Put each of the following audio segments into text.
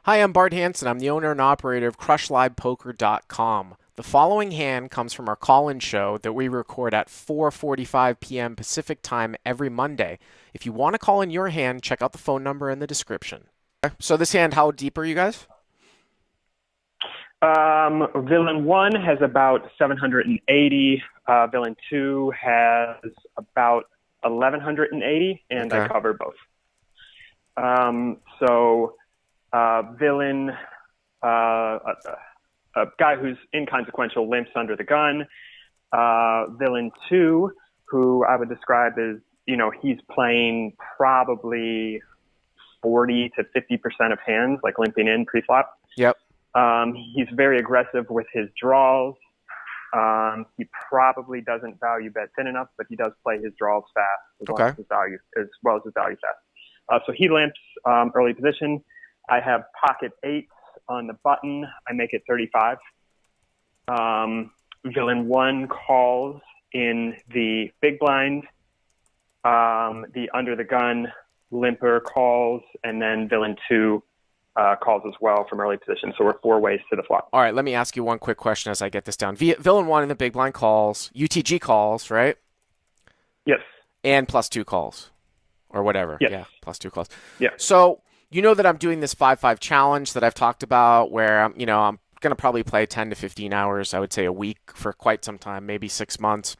Hi, I'm Bart Hanson. I'm the owner and operator of CrushLivePoker.com. The following hand comes from our call-in show that we record at 4:45 p.m. Pacific Time every Monday. If you want to call in your hand, check out the phone number in the description. So this hand, how deep are you guys? Villain 1 has about 780. Villain 2 has about 1180, and I Okay. cover both. Villain, a guy who's inconsequential, limps under the gun. Villain 2, who I would describe as, he's playing probably 40 to 50% of hands, like limping in pre-flop. Yep. He's very aggressive with his draws. He probably doesn't value bet thin enough, but he does play his draws fast as well as his value fast. So he limps early position. I have pocket eights on the button. I make it 35. Villain 1 calls in the big blind. The under the gun limper calls, and then Villain 2 calls as well from early position. So we're 4 ways to the flop. All right, let me ask you one quick question as I get this down. Villain 1 in the big blind calls, UTG calls, right? Yes. And +2 calls. Or whatever. Yes. Yeah, +2 calls. Yeah. So you know that I'm doing this 5-5 challenge that I've talked about where I'm going to probably play 10 to 15 hours, I would say a week for quite some time, maybe 6 months.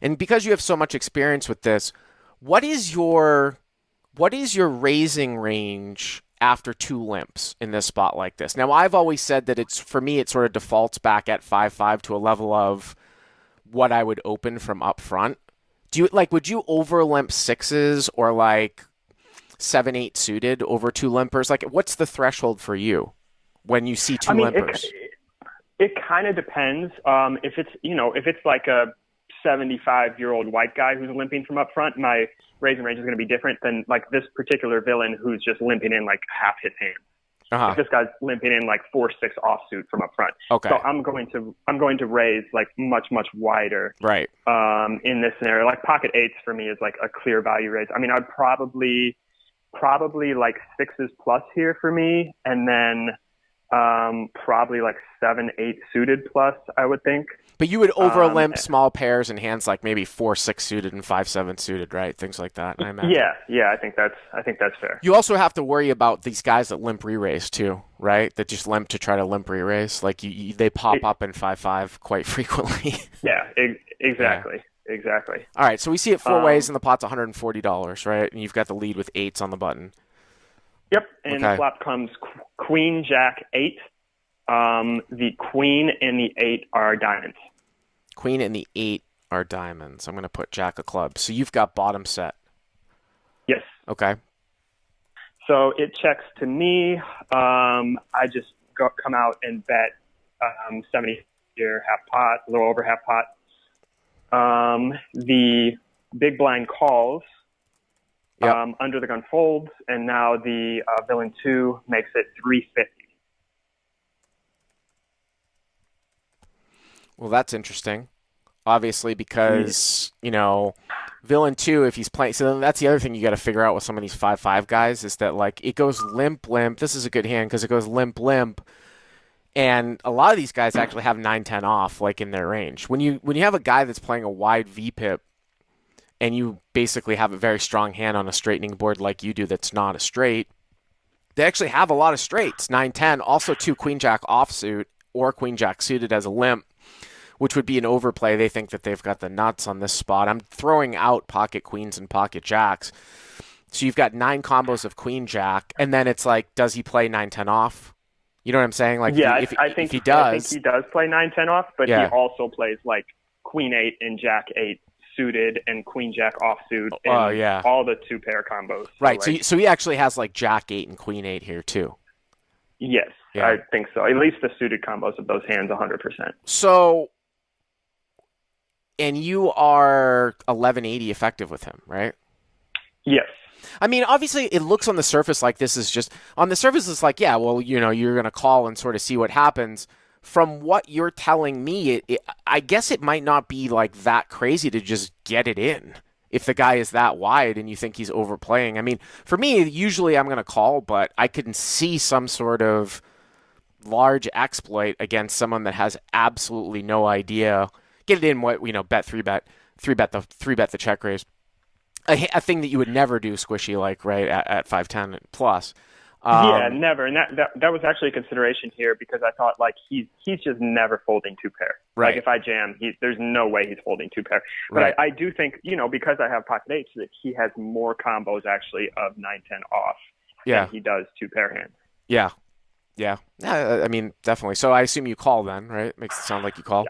And because you have so much experience with this, what is your raising range after 2 limps in this spot like this? Now, I've always said that for me, it sort of defaults back at 5-5 to a level of what I would open from up front. Would you over limp 6s or 7-8 suited over 2 limpers? What's the threshold for you when you see 2 limpers? It kind of depends. If it's like a 75-year-old white guy who's limping from up front, my raising range is going to be different than this particular villain who's just limping in half his hand. If this guy's limping in 4-6 offsuit from up front. Okay. So I'm going to raise much wider. Right. In this scenario, pocket eights for me is a clear value raise. I mean, I'd probably 6s plus here for me, and then probably 7-8 suited plus, I would think. But you would over limp small pairs and hands maybe 4-6 suited and 5-7 suited, right? Things like that. I imagine. Yeah. I think that's fair. You also have to worry about these guys that limp re-raise too, right? That just limp to try to limp re-raise. They pop up in 5-5 quite frequently. Yeah, exactly. Yeah. Exactly. All right, so we see it 4 ways, and the pot's $140, right? And you've got the lead with 8s on the button. Yep, and the flop comes Queen, Jack, 8. The Queen and the 8 are diamonds. Queen and the 8 are diamonds. I'm going to put Jack of clubs. So you've got bottom set. Yes. Okay. So it checks to me. I just come out and bet 70 here, half pot, a little over half pot. The big blind calls. Yep. Under the gun folds, and now the villain 2 makes it 350. Well, that's interesting. Obviously, because, villain 2, if he's playing... So that's the other thing you got to figure out with some of these 5-5 guys is that, it goes limp. This is a good hand because it goes limp. And a lot of these guys actually have 9-10 off, in their range. When you have a guy that's playing a wide VPIP, and you basically have a very strong hand on a straightening board like you do that's not a straight, they actually have a lot of straights, 9-10, also 2 queen-jack offsuit or queen-jack suited as a limp, which would be an overplay. They think that they've got the nuts on this spot. I'm throwing out pocket queens and pocket jacks. So you've got 9 combos of queen-jack, and then it's does he play 9-10 off? You know what I'm saying? I think he does play 9-10 off, but he also plays queen 8 and jack 8 suited and queen jack offsuit and all the 2-pair combos. Right. So he actually has jack 8 and queen 8 here too. Yes, yeah. I think so. At least the suited combos of those hands, 100%. So, and you are 1180 effective with him, right? Yes. I mean, obviously, it looks on the surface like this is just on the surface. It's you're going to call and sort of see what happens. From what you're telling me, I guess it might not be that crazy to just get it in if the guy is that wide and you think he's overplaying. I mean, for me, usually I'm going to call, but I can see some sort of large exploit against someone that has absolutely no idea. Get it in what bet three bet the check raise. A thing that you would never do squishy like right at 510 plus. Yeah, Um, never. And that was actually a consideration here because I thought like he's just never folding two pair. Like right, if I jam, there's no way he's folding two pair. But right. I do think, because I have pocket eights, that he has more combos actually of 9-10 off than Yeah, he does two pair hands. yeah, yeah. I mean, definitely. So I assume you call then, right? Makes it sound like you call.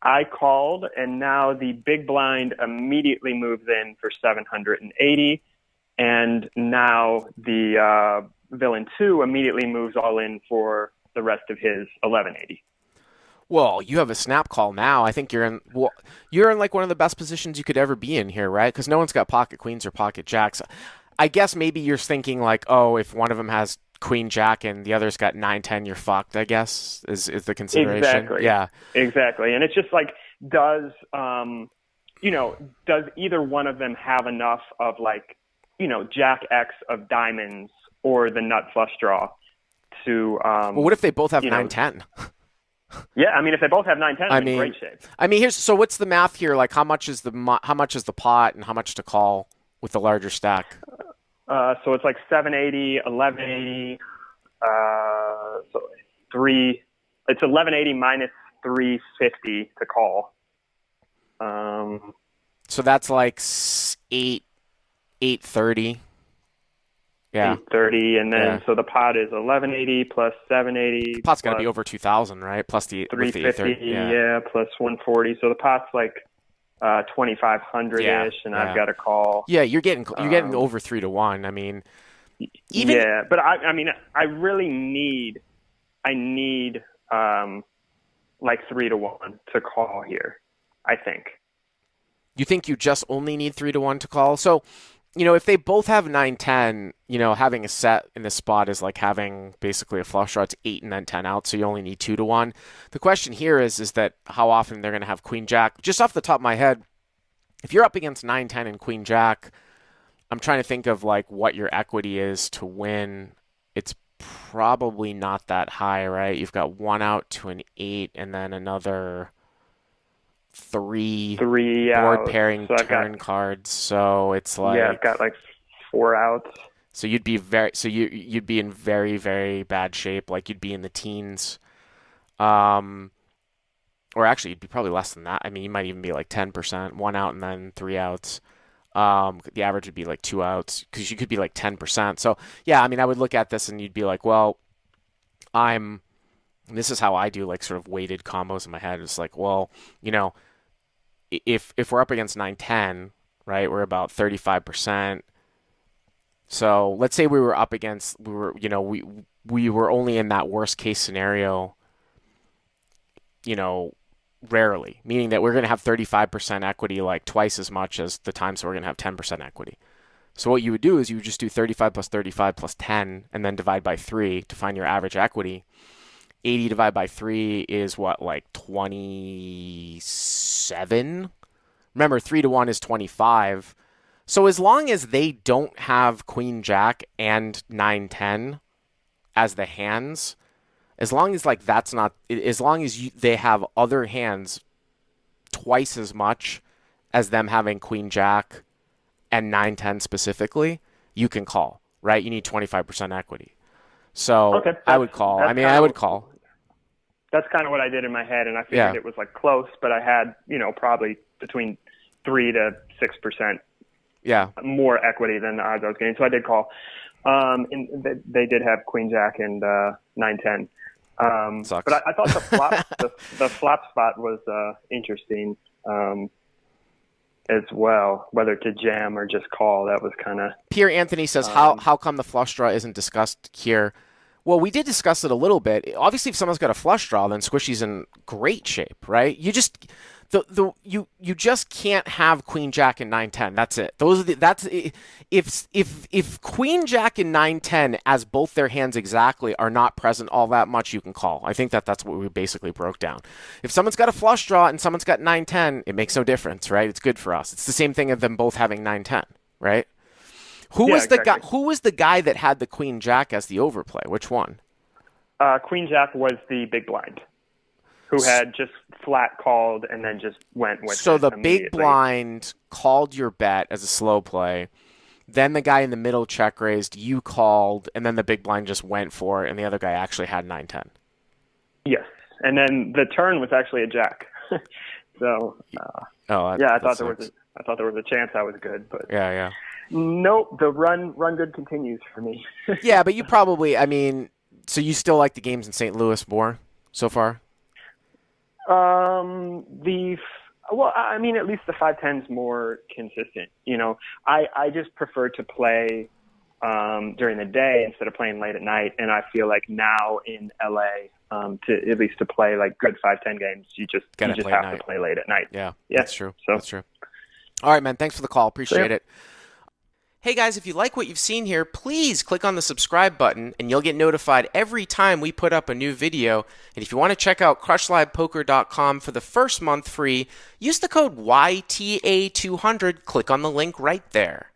I called, and now the big blind immediately moves in for 780, and now the villain 2 immediately moves all in for the rest of his 1180. Well, you have a snap call now. I think you're in like one of the best positions you could ever be in here, right? Because no one's got pocket queens or pocket jacks. I guess maybe you're thinking like, oh, if one of them has queen jack and the other's got 9-10, you're fucked. I guess is the consideration. Exactly, Yeah, exactly, and it's just like does does either one of them have enough of like Jack X of diamonds or the nut flush draw to well, what if they both have you know 9-10? yeah, I mean if they both have 9-10, I I'm in mean, great shape. here's so what's the math here? Like, how much is the pot and how much to call with the larger stack? So it's like 780, 1180, so three. It's 1180 minus 350 to call. So that's like 830. Yeah, 830, and then yeah. so the pot is 1180 plus 780 Pot's got to be plus over 2,000, right? Plus the with the 350, 830. Yeah, yeah, plus 140. So the pot's like 2,500 yeah, ish, and I've yeah. got to call. Yeah, you're getting over 3 to 1. I mean, even Yeah, but I mean, I really need like 3-1 to call here. I think. you think you just only need 3 to 1 to call. So, if they both have 9-10, having a set in this spot is like having basically a flush draw. It's 8 and then 10 out, so you only need 2 to 1. The question here is that how often they're going to have queen jack. Just off the top of my head, if you're up against 9-10 and queen jack, I'm trying to think of like what your equity is to win. It's probably not that high, right? You've got 1 out to an 8 and then another 3 Three board outs. pairing So I've turn got cards. So it's I've got like like 4 outs. so you'd be in very, very bad shape. Like you'd be in the teens. Um or actually you'd be probably less than that. I mean, you might even be like 10%, 1 out and then 3 outs. The average would be like 2 outs because you could be like 10%. So yeah, I mean, I would look at this and you'd be like, well, I'm. This is how I do like sort of weighted combos in my head. It's like, well, if we're up against 9-10, right, we're about 35%. So let's say we were only in that worst case scenario, you know, rarely, meaning that we're going to have 35% equity, like twice as much as the times we're going to have 10% equity. So what you would do is you would just do 35 plus 35 plus 10 and then divide by 3 to find your average equity. 80 divided by 3 is what, like 27? Remember, 3 to 1 is 25. So as long as they don't have queen jack and 9-10 as the hands, as long as like that's not, as long as they have other hands twice as much as them having queen jack and 9-10 specifically, you can call, right? You need 25% equity. So Okay, I would call. I that's mean, kind I of would call. that's kind of what I did in my head, and I Yeah. figured it was like close, but I had probably between 3 to 6% Yeah. more equity than the odds I was getting, so I did call. And they did have queen jack and 9-10. Sucks. But I thought the flop the flop spot was interesting as well, whether to jam or just call. That was kind of Pierre Anthony says, how come the flush draw isn't discussed here? Well, we did discuss it a little bit. Obviously, if someone's got a flush draw, then Squishy's in great shape, right? You just can't have Queen Jack and 9-10. That's it. If Queen Jack and 9-10 as both their hands exactly are not present all that much, you can call. I think that's what we basically broke down. If someone's got a flush draw and someone's got 9-10, it makes no difference, right? It's good for us. It's the same thing of them both having 9-10, right? Who Yeah, was the guy? exactly. Who was the guy that had the Queen Jack as the overplay? Which one? Queen Jack was the big blind, who had just flat called and then just went with So it the big immediately. blind called your bet as a slow play. Then the guy in the middle check raised, you called, and then the big blind just went for it, and the other guy actually had 9-10. Yes, and then the turn was actually a jack. So yeah, I thought there was a chance I was good, but Yeah. nope. The run good continues for me. Yeah, but you probably, I mean, so you still like the games in St. Louis more so far? Well, I mean, at least the 5-10's more consistent. You know, I just prefer to play during the day instead of playing late at night, and I feel like now in LA, to at least to play like good 5-10 games, you just have to play late at night. Yeah, Yeah, that's true. So. That's true. All right, man. Thanks for the call. Appreciate it. Hey guys, if you like what you've seen here, please click on the subscribe button and you'll get notified every time we put up a new video. And if you want to check out crushlivepoker.com for the first month free, use the code YTA200. Click on the link right there.